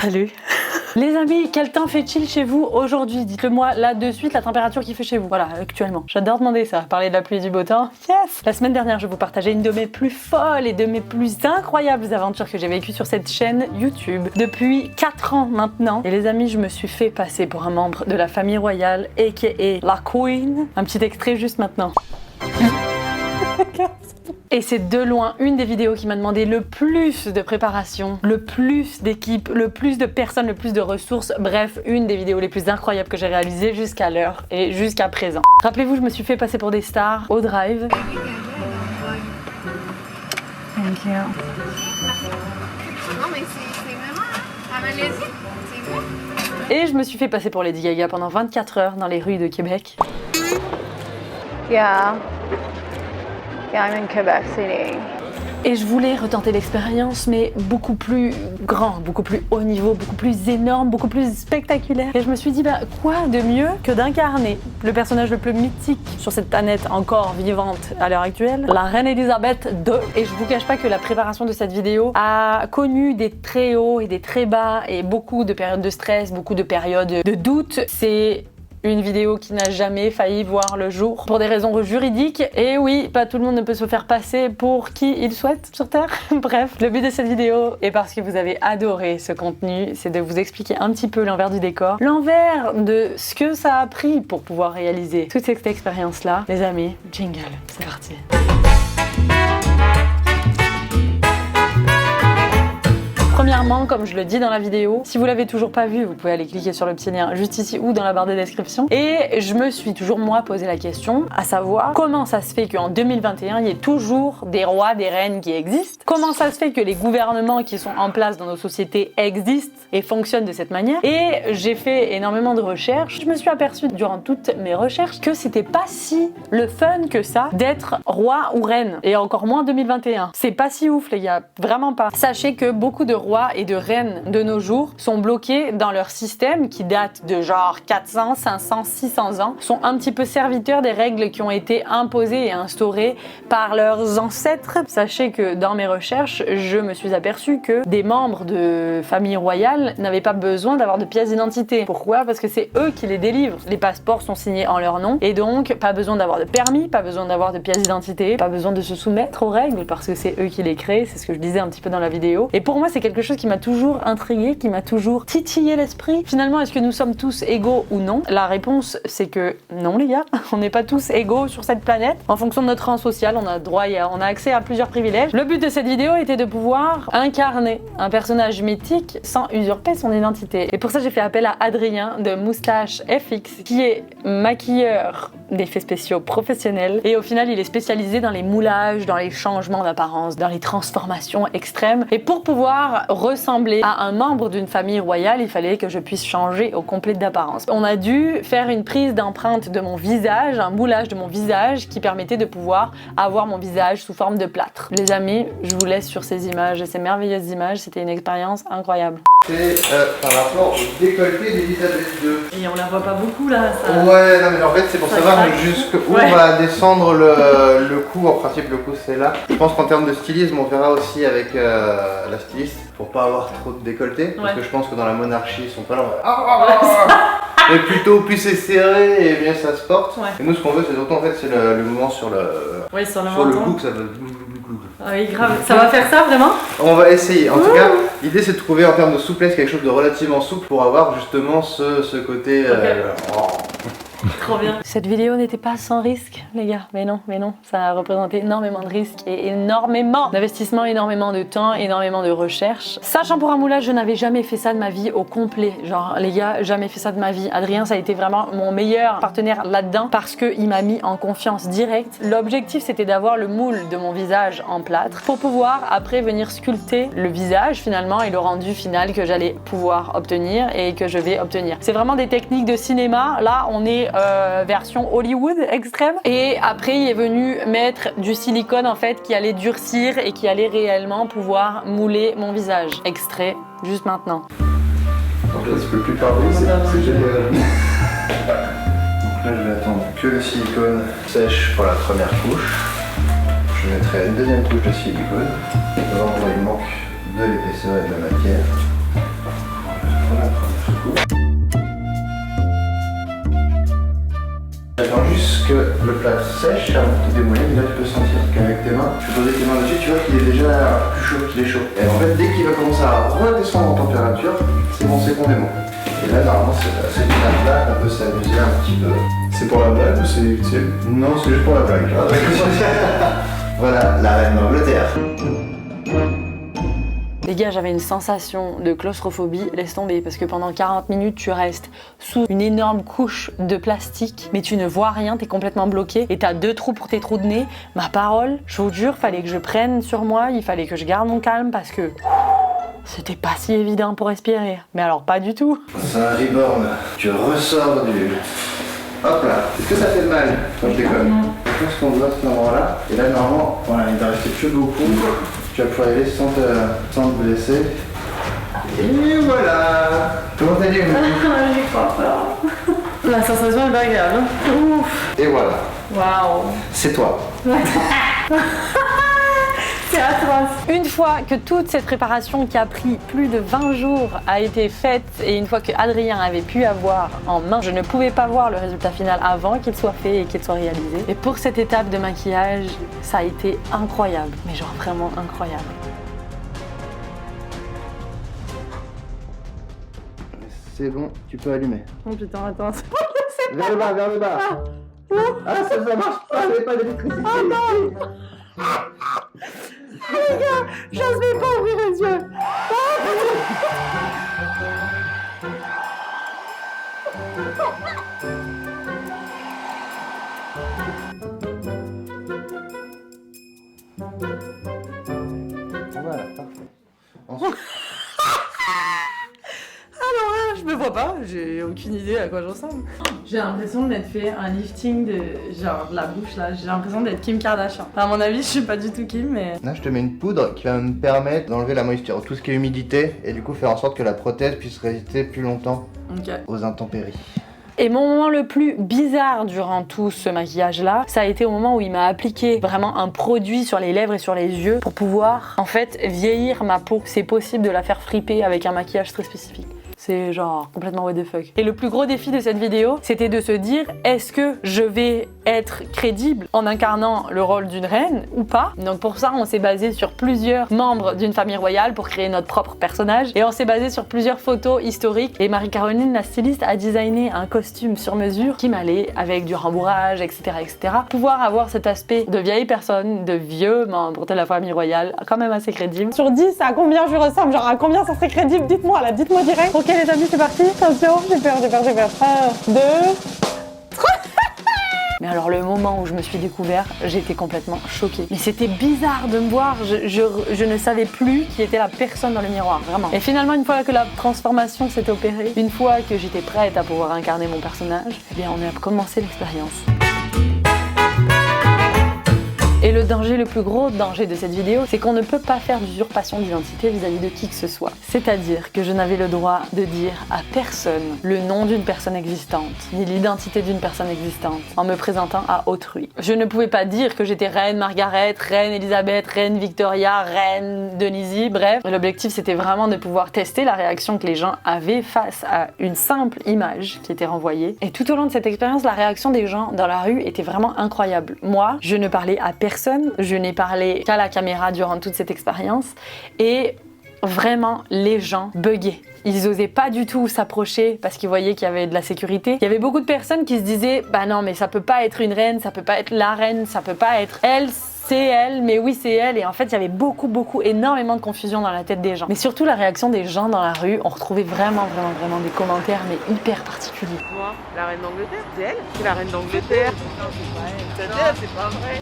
Salut. Les amis, quel temps fait-il chez vous aujourd'hui? Dites-le moi là de suite, la température qu'il fait chez vous. Voilà, actuellement. J'adore demander ça, parler de la pluie et du beau temps. Yes. La semaine dernière, je vous partageais une de mes plus folles et de mes plus incroyables aventures que j'ai vécues sur cette chaîne YouTube depuis 4 ans maintenant. Et les amis, je me suis fait passer pour un membre de la famille royale, a.k.a. la Queen. Un petit extrait juste maintenant. Et c'est de loin une des vidéos qui m'a demandé le plus de préparation, le plus d'équipe, le plus de personnes, le plus de ressources. Bref, une des vidéos les plus incroyables que j'ai réalisées jusqu'à l'heure et jusqu'à présent. Rappelez-vous, je me suis fait passer pour des stars au drive. Thank you. Non mais c'est vraiment à Malaisie, c'est vrai. Et je me suis fait passer pour Lady Gaga pendant 24 heures dans les rues de Québec. Yeah, I'm in Quebec City. Et je voulais retenter l'expérience, mais beaucoup plus grand, beaucoup plus haut niveau, beaucoup plus énorme, beaucoup plus spectaculaire. Et je me suis dit, bah, quoi de mieux que d'incarner le personnage le plus mythique sur cette planète encore vivante à l'heure actuelle, la reine Elisabeth II. Et je vous cache pas que la préparation de cette vidéo a connu des très hauts et des très bas, et beaucoup de périodes de stress, beaucoup de périodes de doute. C'est une vidéo qui n'a jamais failli voir le jour pour des raisons juridiques. Et oui, pas tout le monde ne peut se faire passer pour qui il souhaite sur Terre. Bref, le but de cette vidéo, et parce que vous avez adoré ce contenu, c'est de vous expliquer un petit peu l'envers du décor, l'envers de ce que ça a pris pour pouvoir réaliser toute cette expérience-là. Les amis, jingle, c'est parti. Premièrement, comme je le dis dans la vidéo, si vous l'avez toujours pas vu, vous pouvez aller cliquer sur le petit lien juste ici ou dans la barre de description. Et je me suis toujours moi posé la question, à savoir comment ça se fait qu'en 2021, il y ait toujours des rois, des reines qui existent. Comment ça se fait que les gouvernements qui sont en place dans nos sociétés existent et fonctionnent de cette manière. Et j'ai fait énormément de recherches. Je me suis aperçue durant toutes mes recherches que c'était pas si le fun que ça d'être roi ou reine. Et encore moins en 2021. C'est pas si ouf les gars, vraiment pas. Sachez que beaucoup de rois et de reines de nos jours sont bloqués dans leur système qui date de genre 400, 500, 600 ans, sont un petit peu serviteurs des règles qui ont été imposées et instaurées par leurs ancêtres. Sachez que dans mes recherches, je me suis aperçue que des membres de famille royale n'avaient pas besoin d'avoir de pièce d'identité. Pourquoi? Parce que c'est eux qui les délivrent. Les passeports sont signés en leur nom et donc pas besoin d'avoir de permis, pas besoin d'avoir de pièce d'identité, pas besoin de se soumettre aux règles parce que c'est eux qui les créent. C'est ce que je disais un petit peu dans la vidéo. Et pour moi, c'est quelque chose qui m'a toujours intrigué, qui m'a toujours titillé l'esprit. Finalement, est-ce que nous sommes tous égaux ou non? La réponse, c'est que non les gars, on n'est pas tous égaux sur cette planète. En fonction de notre rang social, on a droit on a accès à plusieurs privilèges. Le but de cette vidéo était de pouvoir incarner un personnage mythique sans usurper son identité. Et pour ça, j'ai fait appel à Adrien de Moustache FX, qui est maquilleur d'effets spéciaux professionnels. Et au final, il est spécialisé dans les moulages, dans les changements d'apparence, dans les transformations extrêmes. Et pour pouvoir ressembler à un membre d'une famille royale, il fallait que je puisse changer au complet d'apparence. On a dû faire une prise d'empreinte de mon visage, un moulage de mon visage qui permettait de pouvoir avoir mon visage sous forme de plâtre. Les amis, je vous laisse sur ces images, ces merveilleuses images, c'était une expérience incroyable. C'est par rapport au décolleté d'Elisabeth II. Et on la voit pas beaucoup là, ça. Ouais, non mais en fait c'est pour Ça savoir craque. jusqu'où Ouais. on va descendre le cou. En principe le cou c'est là. Je pense qu'en termes de stylisme on verra aussi avec la styliste pour pas avoir trop de décolleté. Parce que je pense que dans la monarchie ils sont pas là. Mais plutôt plus c'est serré et bien ça se porte. Ouais. Et nous ce qu'on veut c'est surtout en fait c'est le mouvement sur le Sur le sur le menton. cou que ça va. Ah oui, grave. Ça va faire ça vraiment? On va essayer. En tout cas, l'idée c'est de trouver en termes de souplesse quelque chose de relativement souple pour avoir justement ce côté. Trop bien. Cette vidéo n'était pas sans risque, les gars. Mais non, ça a représenté énormément de risques et énormément d'investissement, énormément de temps, énormément de recherche. Sachant pour un moulage, je n'avais jamais fait ça de ma vie au complet. Genre, les gars, jamais fait ça de ma vie. Adrien, ça a été vraiment mon meilleur partenaire là-dedans parce qu'il m'a mis en confiance directe. L'objectif, c'était d'avoir le moule de mon visage en plâtre pour pouvoir après venir sculpter le visage finalement et le rendu final que j'allais pouvoir obtenir et que je vais obtenir. C'est vraiment des techniques de cinéma. Là, on est version Hollywood extrême. Et après, il est venu mettre du silicone en fait qui allait durcir et qui allait réellement pouvoir mouler mon visage. Extrait juste maintenant. Donc là, tu peux plus parler, c'est génial. Donc là, je vais attendre que le silicone sèche pour la première couche. Je mettrai une deuxième couche de silicone. Là, il manque de l'épaisseur et de la matière. J'attends juste que le plat sèche avant de te démouler, mais là tu peux sentir qu'avec tes mains, tu peux poser tes mains dessus, tu vois qu'il est déjà plus chaud qu'il est chaud. Et en fait, dès qu'il va commencer à redescendre en température, c'est bon, c'est qu'on démoule. Et là, normalement, c'est une plat qu'on peut s'amuser un petit peu. C'est pour la blague ou c'est utile? Non, c'est juste pour la blague. Voilà, la reine d'Angleterre. Les gars, j'avais une sensation de claustrophobie, laisse tomber, parce que pendant 40 minutes, tu restes sous une énorme couche de plastique, mais tu ne vois rien, t'es complètement bloqué, et t'as 2 trous pour tes trous de nez. Ma parole, je vous jure, fallait que je prenne sur moi, il fallait que je garde mon calme, parce que c'était pas si évident pour respirer. Mais alors, pas du tout. C'est un reborn, tu ressors du... Hop là, est-ce que ça fait mal quand je déconne? Je pense qu'on doit à ce moment-là, et là, normalement, voilà, il va rester plus beaucoup. Tu vas pouvoir y aller sans te blesser. Et voilà. Comment t'as dit? J'y crois pas. La sensation est pas agréable. Ouf. Et voilà. Waouh. C'est toi. C'est atroce. Une fois que toute cette préparation qui a pris plus de 20 jours a été faite et une fois que Adrien avait pu avoir en main, je ne pouvais pas voir le résultat final avant qu'il soit fait et qu'il soit réalisé. Et pour cette étape de maquillage, ça a été incroyable, mais genre vraiment incroyable. C'est bon, tu peux allumer. Oh putain, attends. Vers le bas, vers le bas. Ah, ça marche pas, il n'y a pas d'électricité. Oh non. Les gars, j'ose même pas ouvrir les yeux. Voilà, parfait. Ensuite... Alors là, je me vois pas, j'ai aucune idée à quoi je ressemble. J'ai l'impression de m'être fait un lifting de genre de la bouche là, j'ai l'impression d'être Kim Kardashian. Enfin, à mon avis, je suis pas du tout Kim, mais... Là, je te mets une poudre qui va me permettre d'enlever la moisissure, tout ce qui est humidité, et du coup faire en sorte que la prothèse puisse résister plus longtemps aux intempéries. Et mon moment le plus bizarre durant tout ce maquillage-là, ça a été au moment où il m'a appliqué vraiment un produit sur les lèvres et sur les yeux pour pouvoir, en fait, vieillir ma peau. C'est possible de la faire friper avec un maquillage très spécifique. C'est genre complètement what the fuck. Et le plus gros défi de cette vidéo, c'était de se dire, est-ce que je vais être crédible en incarnant le rôle d'une reine ou pas? Donc pour ça, on s'est basé sur plusieurs membres d'une famille royale pour créer notre propre personnage. Et on s'est basé sur plusieurs photos historiques. Et Marie-Caroline, la styliste, a designé un costume sur mesure qui m'allait avec du rembourrage, etc., etc. Pouvoir avoir cet aspect de vieille personne, de vieux membre de la famille royale, quand même assez crédible. Sur 10, à combien je ressemble? Genre à combien ça serait crédible? Dites-moi là, dites-moi direct. Ok les amis, c'est parti, attention, j'ai peur. 1, 2... Mais alors le moment où je me suis découvert, j'étais complètement choquée. Mais c'était bizarre de me voir, je ne savais plus qui était la personne dans le miroir, vraiment. Et finalement, une fois que la transformation s'est opérée, une fois que j'étais prête à pouvoir incarner mon personnage, eh bien on a commencé l'expérience. Et le danger, le plus gros danger de cette vidéo, c'est qu'on ne peut pas faire d'usurpation d'identité vis-à-vis de qui que ce soit. C'est-à-dire que je n'avais le droit de dire à personne le nom d'une personne existante, ni l'identité d'une personne existante, en me présentant à autrui. Je ne pouvais pas dire que j'étais reine Margaret, reine Elisabeth, reine Victoria, reine Denise, bref. L'objectif, c'était vraiment de pouvoir tester la réaction que les gens avaient face à une simple image qui était renvoyée. Et tout au long de cette expérience, la réaction des gens dans la rue était vraiment incroyable. Moi, je ne parlais à personne, je n'ai parlé qu'à la caméra durant toute cette expérience et vraiment les gens buggaient. Ils osaient pas du tout s'approcher parce qu'ils voyaient qu'il y avait de la sécurité. Il y avait beaucoup de personnes qui se disaient bah non mais ça peut pas être une reine, ça peut pas être la reine, ça peut pas être elle, c'est elle, mais oui c'est elle. Et en fait il y avait énormément de confusion dans la tête des gens. Mais surtout la réaction des gens dans la rue, on retrouvait vraiment des commentaires mais hyper particuliers. Moi, la reine d'Angleterre, c'est elle? C'est la reine d'Angleterre. Non, c'est pas elle. C'est pas vrai.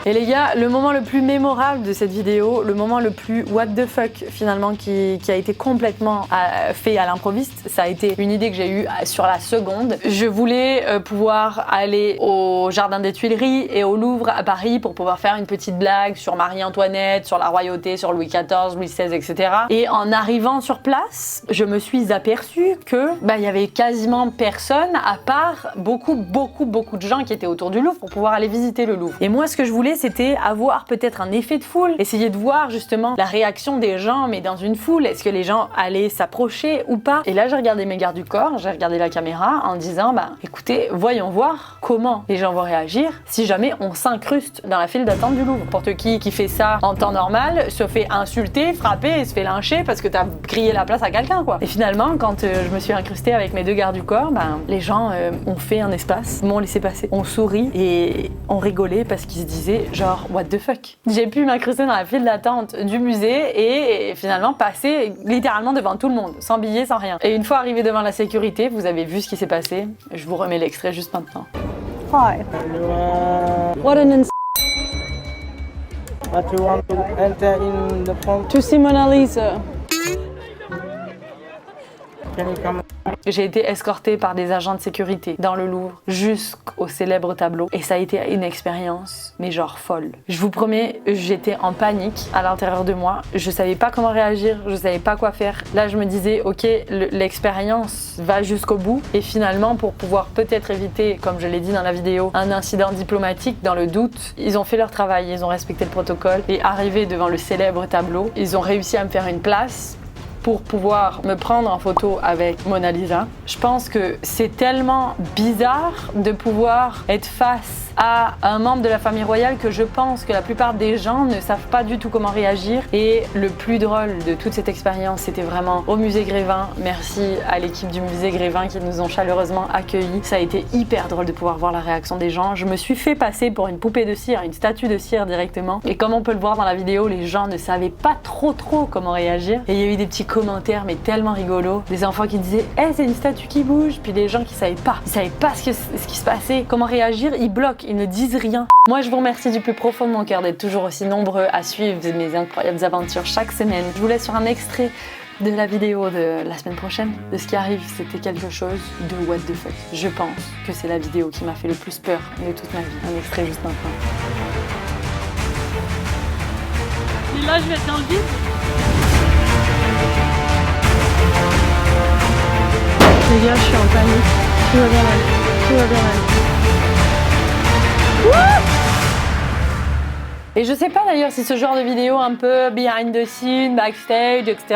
Et les gars, le moment le plus mémorable de cette vidéo, le moment le plus what the fuck finalement qui a été complètement fait à l'improviste, ça a été une idée que j'ai eue sur la seconde. Je voulais pouvoir aller au Jardin des Tuileries et au Louvre à Paris pour pouvoir faire une petite blague sur Marie-Antoinette, sur la royauté, sur Louis XIV, Louis XVI, etc. Et en arrivant sur place, je me suis aperçue que il y avait quasiment personne à part beaucoup de gens qui étaient autour du Louvre pour pouvoir aller visiter le Louvre. Et moi, ce que je voulais, c'était avoir peut-être un effet de foule, essayer de voir justement la réaction des gens, mais dans une foule, est-ce que les gens allaient s'approcher ou pas. Et là, j'ai regardé mes gardes du corps, j'ai regardé la caméra en disant, bah écoutez, voyons voir comment les gens vont réagir si jamais on s'incruste dans la file d'attente du Louvre. N'importe qui fait ça en temps normal se fait insulter, frapper et se fait lyncher parce que t'as grillé la place à quelqu'un, quoi. Et finalement, quand je me suis incrustée avec mes 2 gardes du corps, ben, les gens ont fait un espace, m'ont laissé passer, on sourit et on rigolait parce qu'ils se disaient genre what the fuck. J'ai pu m'incruster dans la file d'attente du musée et finalement passer littéralement devant tout le monde, sans billet, sans rien. Et une fois arrivé devant la sécurité, vous avez vu ce qui s'est passé. Je vous remets l'extrait juste maintenant. Hi. What an But you want to enter in the front? to see Mona Lisa. Can you come? J'ai été escortée par des agents de sécurité dans le Louvre jusqu'au célèbre tableau et ça a été une expérience, mais genre folle. Je vous promets, j'étais en panique à l'intérieur de moi. Je savais pas comment réagir, je savais pas quoi faire. Là, je me disais, ok, l'expérience va jusqu'au bout et finalement, pour pouvoir peut-être éviter, comme je l'ai dit dans la vidéo, un incident diplomatique, dans le doute, ils ont fait leur travail, ils ont respecté le protocole et arrivés devant le célèbre tableau, ils ont réussi à me faire une place pour pouvoir me prendre en photo avec Mona Lisa. Je pense que c'est tellement bizarre de pouvoir être face à un membre de la famille royale que je pense que la plupart des gens ne savent pas du tout comment réagir. Et le plus drôle de toute cette expérience, c'était vraiment au musée Grévin. Merci à l'équipe du musée Grévin qui nous ont chaleureusement accueillis. Ça a été hyper drôle de pouvoir voir la réaction des gens. Je me suis fait passer pour une poupée de cire, une statue de cire directement. Et comme on peut le voir dans la vidéo, les gens ne savaient pas trop comment réagir. Et il y a eu des petits commentaires mais tellement rigolos. Des enfants qui disaient « Eh, c'est une statue qui bouge !» Puis des gens qui savaient pas. Ils savaient pas ce qui se passait, comment réagir. Ils bloquent. Ils ne disent rien. Moi, je vous remercie du plus profond de mon cœur d'être toujours aussi nombreux à suivre mes incroyables aventures chaque semaine. Je vous laisse sur un extrait de la vidéo de la semaine prochaine. De ce qui arrive, c'était quelque chose de what the fuck. Je pense que c'est la vidéo qui m'a fait le plus peur de toute ma vie. Un extrait juste maintenant. Et là, je vais être dans le vide. Les gars, je suis en panique. Tout va bien aller. Tout va bien aller. Et je sais pas d'ailleurs si ce genre de vidéo un peu behind the scene, backstage, etc.,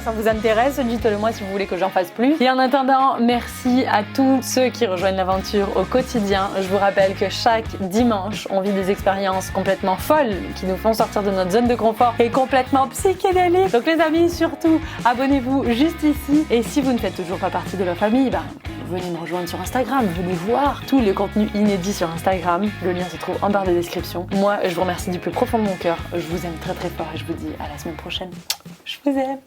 ça vous intéresse, dites-le moi si vous voulez que j'en fasse plus. Et en attendant, merci à tous ceux qui rejoignent l'aventure au quotidien. Je vous rappelle que chaque dimanche, on vit des expériences complètement folles qui nous font sortir de notre zone de confort et complètement psychédéliques. Donc les amis, surtout, abonnez-vous juste ici. Et si vous ne faites toujours pas partie de la famille, venez me rejoindre sur Instagram, venez voir tous les contenus inédits sur Instagram. Le lien se trouve en barre de description. Moi, je vous remercie du plus profond de mon cœur. Je vous aime très fort et je vous dis à la semaine prochaine. Je vous aime.